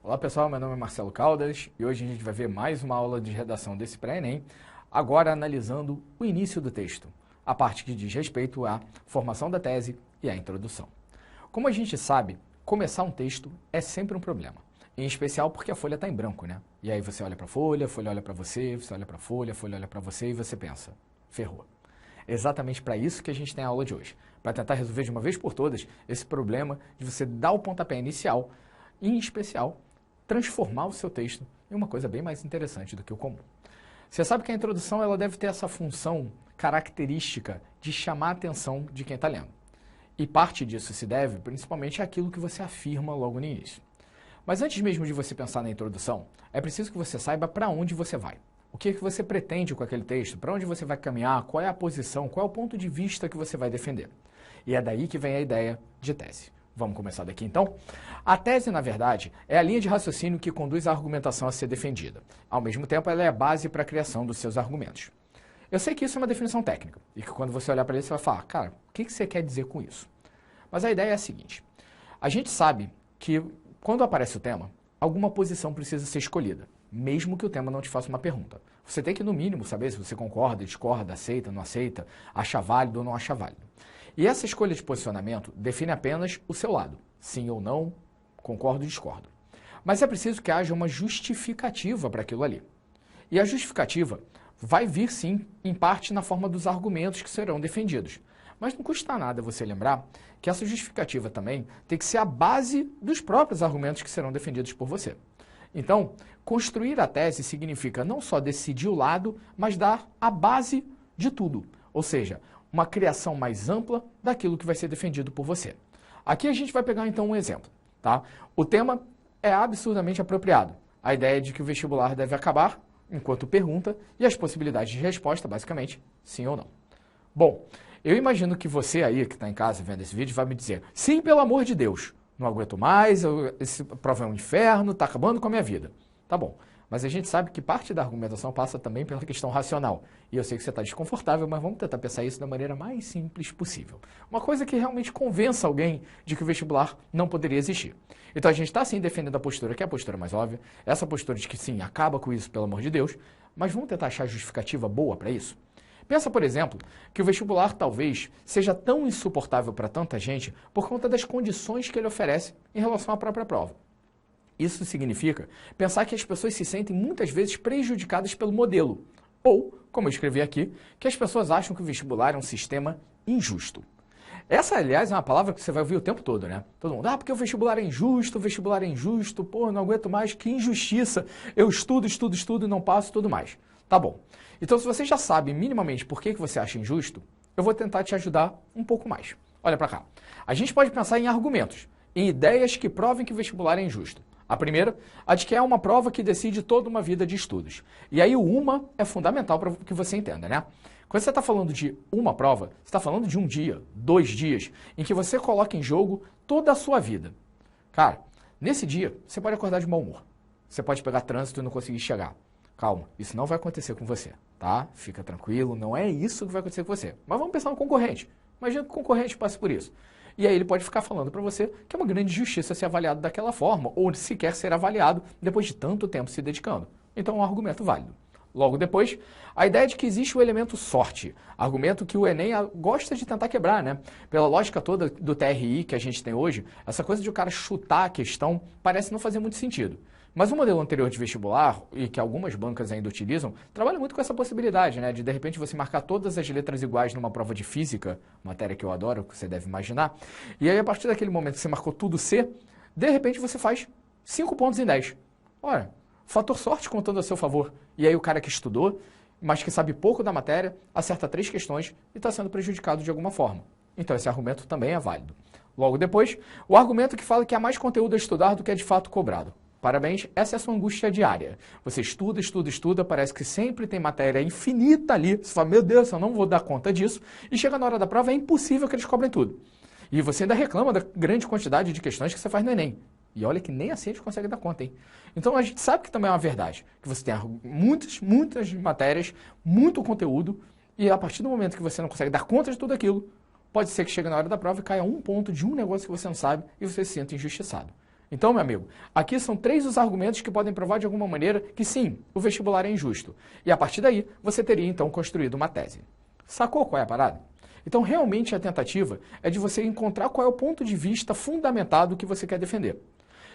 Olá pessoal, meu nome é Marcelo Caldas e hoje a gente vai ver mais uma aula de redação desse pré-ENEM, agora analisando o início do texto, a parte que diz respeito à formação da tese e à introdução. Como a gente sabe, começar um texto é sempre um problema, em especial porque a folha está em branco, né? E aí você olha para a folha olha para você olha para a folha olha para você e você pensa, ferrou. É exatamente para isso que a gente tem a aula de hoje, para tentar resolver de uma vez por todas esse problema de você dar o pontapé inicial e, em especial, transformar o seu texto em uma coisa bem mais interessante do que o comum. Você sabe que a introdução ela deve ter essa função característica de chamar a atenção de quem está lendo. E parte disso se deve principalmente àquilo que você afirma logo no início. Mas antes mesmo de você pensar na introdução, é preciso que você saiba para onde você vai. O que você pretende com aquele texto, para onde você vai caminhar, qual é a posição, qual é o ponto de vista que você vai defender. E é daí que vem a ideia de tese. Vamos começar daqui então? A tese, na verdade, é a linha de raciocínio que conduz a argumentação a ser defendida. Ao mesmo tempo, ela é a base para a criação dos seus argumentos. Eu sei que isso é uma definição técnica, e que quando você olhar para ele, você vai falar, cara, o que você quer dizer com isso? Mas a ideia é a seguinte, a gente sabe que quando aparece o tema, alguma posição precisa ser escolhida, mesmo que o tema não te faça uma pergunta. Você tem que, no mínimo, saber se você concorda, discorda, aceita, não aceita, acha válido ou não acha válido. E essa escolha de posicionamento define apenas o seu lado, sim ou não, concordo ou discordo. Mas é preciso que haja uma justificativa para aquilo ali. E a justificativa vai vir, sim, em parte na forma dos argumentos que serão defendidos. Mas não custa nada você lembrar que essa justificativa também tem que ser a base dos próprios argumentos que serão defendidos por você. Então, construir a tese significa não só decidir o lado, mas dar a base de tudo. Ou seja, uma criação mais ampla daquilo que vai ser defendido por você. Aqui a gente vai pegar então um exemplo, tá? O tema é absurdamente apropriado. A ideia de que o vestibular deve acabar enquanto pergunta e as possibilidades de resposta, basicamente, sim ou não. Bom, eu imagino que você aí que está em casa vendo esse vídeo vai me dizer, sim, pelo amor de Deus, não aguento mais, esse prova é um inferno, está acabando com a minha vida. Tá bom. Mas a gente sabe que parte da argumentação passa também pela questão racional. E eu sei que você está desconfortável, mas vamos tentar pensar isso da maneira mais simples possível. Uma coisa que realmente convença alguém de que o vestibular não poderia existir. Então a gente está sim defendendo a postura, que é a postura mais óbvia, essa postura de que sim, acaba com isso, pelo amor de Deus, mas vamos tentar achar justificativa boa para isso? Pensa, por exemplo, que o vestibular talvez seja tão insuportável para tanta gente por conta das condições que ele oferece em relação à própria prova. Isso significa pensar que as pessoas se sentem muitas vezes prejudicadas pelo modelo. Ou, como eu escrevi aqui, que as pessoas acham que o vestibular é um sistema injusto. Essa, aliás, é uma palavra que você vai ouvir o tempo todo, né? Todo mundo, porque o vestibular é injusto, pô, não aguento mais, que injustiça. Eu estudo, não passo, tudo mais. Tá bom. Então, se você já sabe minimamente por que você acha injusto, eu vou tentar te ajudar um pouco mais. Olha para cá. A gente pode pensar em argumentos, em ideias que provem que o vestibular é injusto. A primeira, a de que é uma prova que decide toda uma vida de estudos. E aí o uma é fundamental para que você entenda, né? Quando você está falando de uma prova, você está falando de um dia, 2 dias, em que você coloca em jogo toda a sua vida. Cara, nesse dia, você pode acordar de mau humor. Você pode pegar trânsito e não conseguir chegar. Calma, isso não vai acontecer com você, tá? Fica tranquilo, não é isso que vai acontecer com você. Mas vamos pensar no concorrente. Imagina que o concorrente passe por isso. E aí ele pode ficar falando para você que é uma grande injustiça ser avaliado daquela forma, ou sequer ser avaliado depois de tanto tempo se dedicando. Então é um argumento válido. Logo depois, a ideia de que existe o elemento sorte, argumento que o Enem gosta de tentar quebrar, né? Pela lógica toda do TRI que a gente tem hoje, essa coisa de o cara chutar a questão parece não fazer muito sentido. Mas o modelo anterior de vestibular, e que algumas bancas ainda utilizam, trabalha muito com essa possibilidade, né? De repente você marcar todas as letras iguais numa prova de física, matéria que eu adoro, que você deve imaginar, e aí a partir daquele momento que você marcou tudo C, de repente você faz 5 pontos em 10. Ora, fator sorte contando a seu favor. E aí o cara que estudou, mas que sabe pouco da matéria, acerta 3 questões e está sendo prejudicado de alguma forma. Então esse argumento também é válido. Logo depois, o argumento que fala que há mais conteúdo a estudar do que é de fato cobrado. Parabéns, essa é a sua angústia diária. Você estuda, parece que sempre tem matéria infinita ali. Você fala, meu Deus, eu não vou dar conta disso. E chega na hora da prova, é impossível que eles cobrem tudo. E você ainda reclama da grande quantidade de questões que você faz no Enem. E olha que nem assim a gente consegue dar conta, hein? Então a gente sabe que também é uma verdade. Que você tem muitas matérias, muito conteúdo, E a partir do momento que você não consegue dar conta de tudo aquilo, pode ser que chegue na hora da prova e caia um ponto de um negócio que você não sabe e você se sinta injustiçado. Então, meu amigo, aqui são 3 os argumentos que podem provar de alguma maneira que sim, o vestibular é injusto. E a partir daí, você teria então construído uma tese. Sacou qual é a parada? Então, realmente a tentativa é de você encontrar qual é o ponto de vista fundamentado que você quer defender.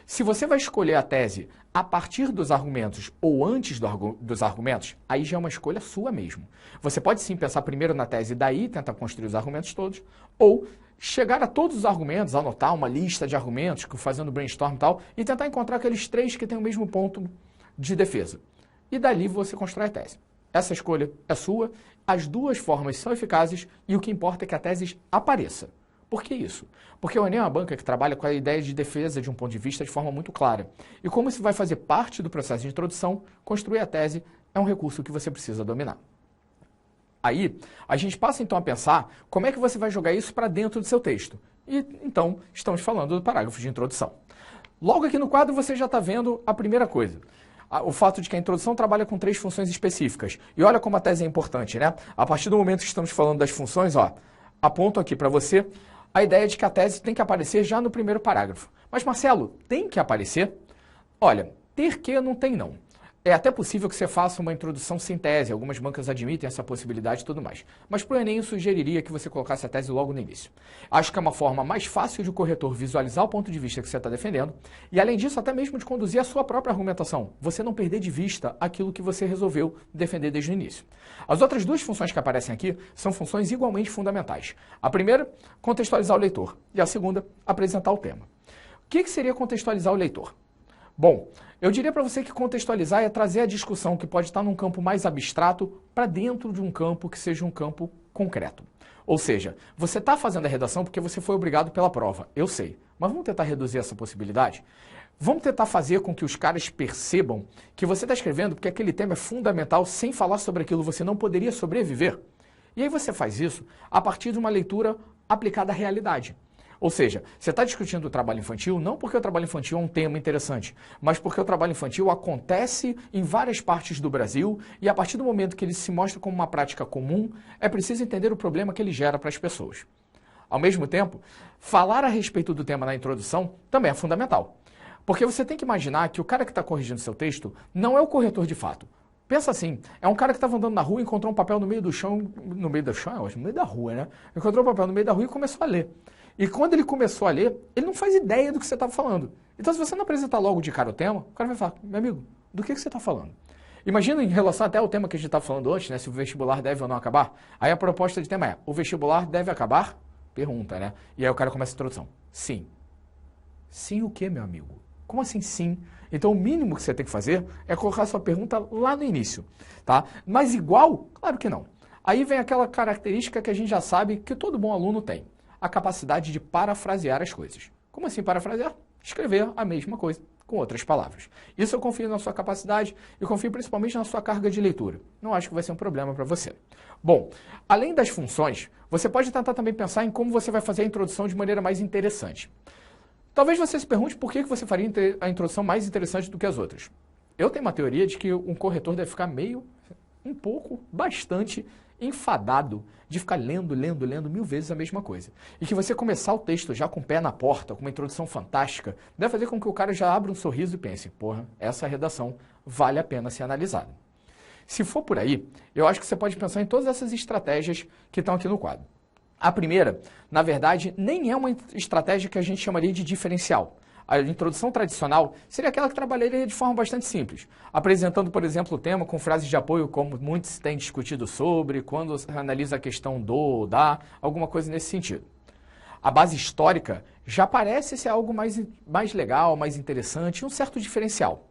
Se você vai escolher a tese a partir dos argumentos ou antes dos argumentos, aí já é uma escolha sua mesmo. Você pode sim pensar primeiro na tese e daí tentar construir os argumentos todos, ou chegar a todos os argumentos, anotar uma lista de argumentos, fazendo brainstorm e tal, e tentar encontrar aqueles 3 que têm o mesmo ponto de defesa. E dali você constrói a tese. Essa escolha é sua, as 2 formas são eficazes e o que importa é que a tese apareça. Por que isso? Porque o Enem é uma banca que trabalha com a ideia de defesa de um ponto de vista de forma muito clara. E como isso vai fazer parte do processo de introdução, construir a tese é um recurso que você precisa dominar. Aí, a gente passa então a pensar como é que você vai jogar isso para dentro do seu texto. E então, estamos falando do parágrafo de introdução. Logo aqui no quadro você já está vendo a primeira coisa. O fato de que a introdução trabalha com 3 funções específicas. E olha como a tese é importante, né? A partir do momento que estamos falando das funções, ó, aponto aqui para você a ideia de que a tese tem que aparecer já no primeiro parágrafo. Mas, Marcelo, tem que aparecer? Olha, ter que não tem não. É até possível que você faça uma introdução sem tese, algumas bancas admitem essa possibilidade e tudo mais. Mas para o Enem eu sugeriria que você colocasse a tese logo no início. Acho que é uma forma mais fácil de o corretor visualizar o ponto de vista que você está defendendo e, além disso, até mesmo de conduzir a sua própria argumentação. Você não perder de vista aquilo que você resolveu defender desde o início. As outras 2 funções que aparecem aqui são funções igualmente fundamentais. A primeira, contextualizar o leitor. E a segunda, apresentar o tema. O que seria contextualizar o leitor? Bom, eu diria para você que contextualizar é trazer a discussão que pode estar num campo mais abstrato para dentro de um campo que seja um campo concreto. Ou seja, você está fazendo a redação porque você foi obrigado pela prova, eu sei. Mas vamos tentar reduzir essa possibilidade? Vamos tentar fazer com que os caras percebam que você está escrevendo porque aquele tema é fundamental, sem falar sobre aquilo você não poderia sobreviver. E aí você faz isso a partir de uma leitura aplicada à realidade. Ou seja, você está discutindo o trabalho infantil não porque o trabalho infantil é um tema interessante, mas porque o trabalho infantil acontece em várias partes do Brasil e a partir do momento que ele se mostra como uma prática comum, é preciso entender o problema que ele gera para as pessoas. Ao mesmo tempo, falar a respeito do tema na introdução também é fundamental. Porque você tem que imaginar que o cara que está corrigindo seu texto não é o corretor de fato. Pensa assim, é um cara que estava andando na rua e encontrou um papel no meio do chão, no meio da rua, né? Encontrou um papel no meio da rua e começou a ler. E quando ele começou a ler, ele não faz ideia do que você estava falando. Então, se você não apresentar logo de cara o tema, o cara vai falar, meu amigo, do que você está falando? Imagina em relação até ao tema que a gente estava falando antes, né? Se o vestibular deve ou não acabar. Aí a proposta de tema é, o vestibular deve acabar? Pergunta, né? E aí o cara começa a introdução. Sim. Sim o quê, meu amigo? Como assim sim? Então, o mínimo que você tem que fazer é colocar a sua pergunta lá no início, tá? Mas igual? Claro que não. Aí vem aquela característica que a gente já sabe que todo bom aluno tem. A capacidade de parafrasear as coisas. Como assim parafrasear? Escrever a mesma coisa, com outras palavras. Isso eu confio na sua capacidade e confio principalmente na sua carga de leitura. Não acho que vai ser um problema para você. Bom, além das funções, você pode tentar também pensar em como você vai fazer a introdução de maneira mais interessante. Talvez você se pergunte por que você faria a introdução mais interessante do que as outras. Eu tenho uma teoria de que um corretor deve ficar bastante enfadado de ficar lendo 1000 vezes a mesma coisa. E que você começar o texto já com o pé na porta, com uma introdução fantástica, deve fazer com que o cara já abra um sorriso e pense, porra, essa redação vale a pena ser analisada. Se for por aí, eu acho que você pode pensar em todas essas estratégias que estão aqui no quadro. A primeira, na verdade, nem é uma estratégia que a gente chamaria de diferencial. A introdução tradicional seria aquela que trabalharia de forma bastante simples, apresentando, por exemplo, o tema com frases de apoio como muitos têm discutido sobre, quando analisa a questão do ou da, alguma coisa nesse sentido. A base histórica já parece ser algo mais legal, mais interessante, um certo diferencial.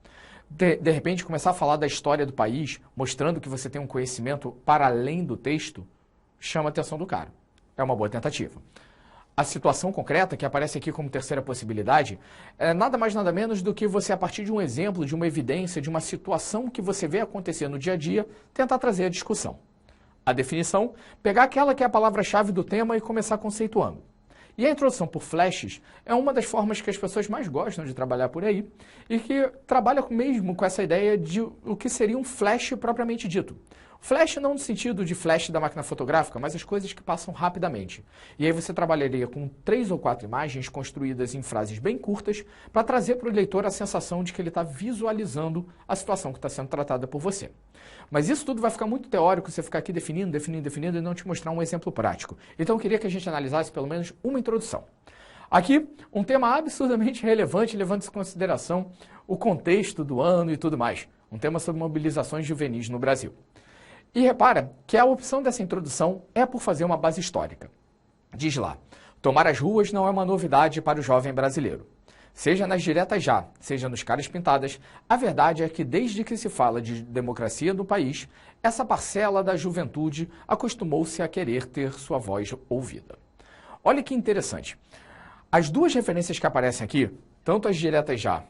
De repente, começar a falar da história do país, mostrando que você tem um conhecimento para além do texto, chama a atenção do cara. É uma boa tentativa. A situação concreta, que aparece aqui como terceira possibilidade, é nada mais nada menos do que você, a partir de um exemplo, de uma evidência, de uma situação que você vê acontecer no dia a dia, tentar trazer a discussão. A definição, pegar aquela que é a palavra-chave do tema e começar conceituando. E a introdução por flashes é uma das formas que as pessoas mais gostam de trabalhar por aí e que trabalha mesmo com essa ideia de o que seria um flash propriamente dito. Flash não no sentido de flash da máquina fotográfica, mas as coisas que passam rapidamente. E aí você trabalharia com 3 ou 4 imagens construídas em frases bem curtas para trazer para o leitor a sensação de que ele está visualizando a situação que está sendo tratada por você. Mas isso tudo vai ficar muito teórico, você ficar aqui definindo e não te mostrar um exemplo prático. Então eu queria que a gente analisasse pelo menos uma introdução. Aqui, um tema absurdamente relevante, levando em consideração o contexto do ano e tudo mais. Um tema sobre mobilizações juvenis no Brasil. E repara que a opção dessa introdução é por fazer uma base histórica. Diz lá, tomar as ruas não é uma novidade para o jovem brasileiro. Seja nas diretas já, seja nos caras pintadas, a verdade é que desde que se fala de democracia no país, essa parcela da juventude acostumou-se a querer ter sua voz ouvida. Olha que interessante. As duas referências que aparecem aqui, tanto as diretas já,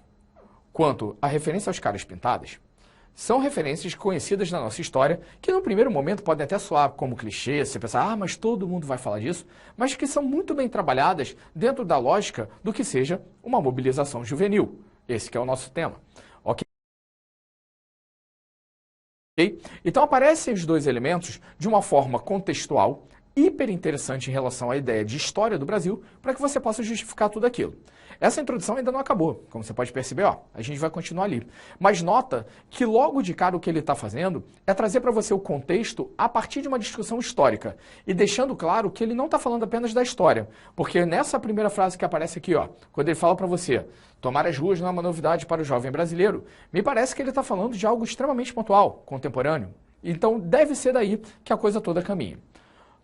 quanto a referência aos caras pintadas, são referências conhecidas na nossa história, que no primeiro momento podem até soar como clichê, você pensar, mas todo mundo vai falar disso, mas que são muito bem trabalhadas dentro da lógica do que seja uma mobilização juvenil. Esse que é o nosso tema. Ok? Então aparecem os dois elementos de uma forma contextual, hiper interessante em relação à ideia de história do Brasil, para que você possa justificar tudo aquilo. Essa introdução ainda não acabou, como você pode perceber, ó, a gente vai continuar ali. Mas nota que logo de cara o que ele está fazendo é trazer para você o contexto a partir de uma discussão histórica e deixando claro que ele não está falando apenas da história, porque nessa primeira frase que aparece aqui, ó, quando ele fala para você, tomar as ruas não é uma novidade para o jovem brasileiro, me parece que ele está falando de algo extremamente pontual, contemporâneo. Então deve ser daí que a coisa toda caminha.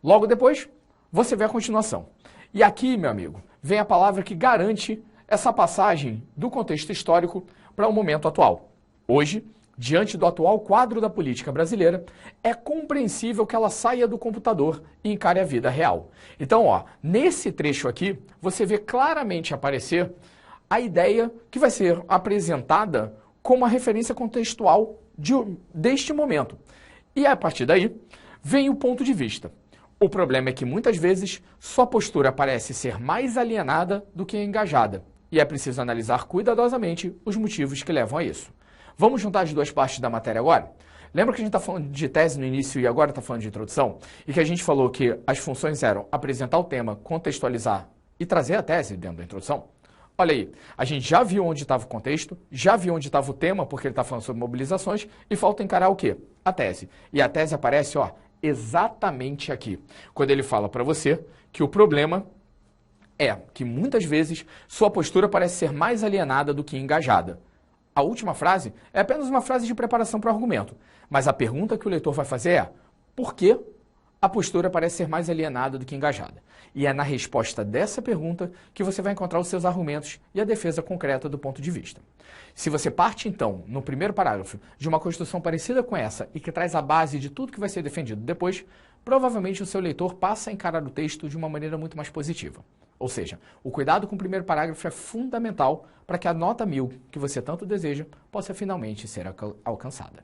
Logo depois, você vê a continuação. E aqui, meu amigo, vem a palavra que garante essa passagem do contexto histórico para o momento atual. Hoje, diante do atual quadro da política brasileira, é compreensível que ela saia do computador e encare a vida real. Então, ó, nesse trecho aqui, você vê claramente aparecer a ideia que vai ser apresentada como uma referência contextual deste momento. E a partir daí, vem o ponto de vista. O problema é que muitas vezes sua postura parece ser mais alienada do que engajada, e é preciso analisar cuidadosamente os motivos que levam a isso. Vamos juntar as duas partes da matéria agora? Lembra que a gente está falando de tese no início e agora está falando de introdução? E que a gente falou que as funções eram apresentar o tema, contextualizar e trazer a tese dentro da introdução? Olha aí, a gente já viu onde estava o contexto, já viu onde estava o tema, porque ele está falando sobre mobilizações, e falta encarar o quê? A tese. E a tese aparece, ó, exatamente aqui, quando ele fala para você que o problema é que muitas vezes sua postura parece ser mais alienada do que engajada. A última frase é apenas uma frase de preparação para o argumento, mas a pergunta que o leitor vai fazer é: por que a postura parece ser mais alienada do que engajada? E é na resposta dessa pergunta que você vai encontrar os seus argumentos e a defesa concreta do ponto de vista. Se você parte, então, no primeiro parágrafo, de uma construção parecida com essa e que traz a base de tudo que vai ser defendido depois, provavelmente o seu leitor passa a encarar o texto de uma maneira muito mais positiva. Ou seja, o cuidado com o primeiro parágrafo é fundamental para que a nota 1000 que você tanto deseja possa finalmente ser alcançada.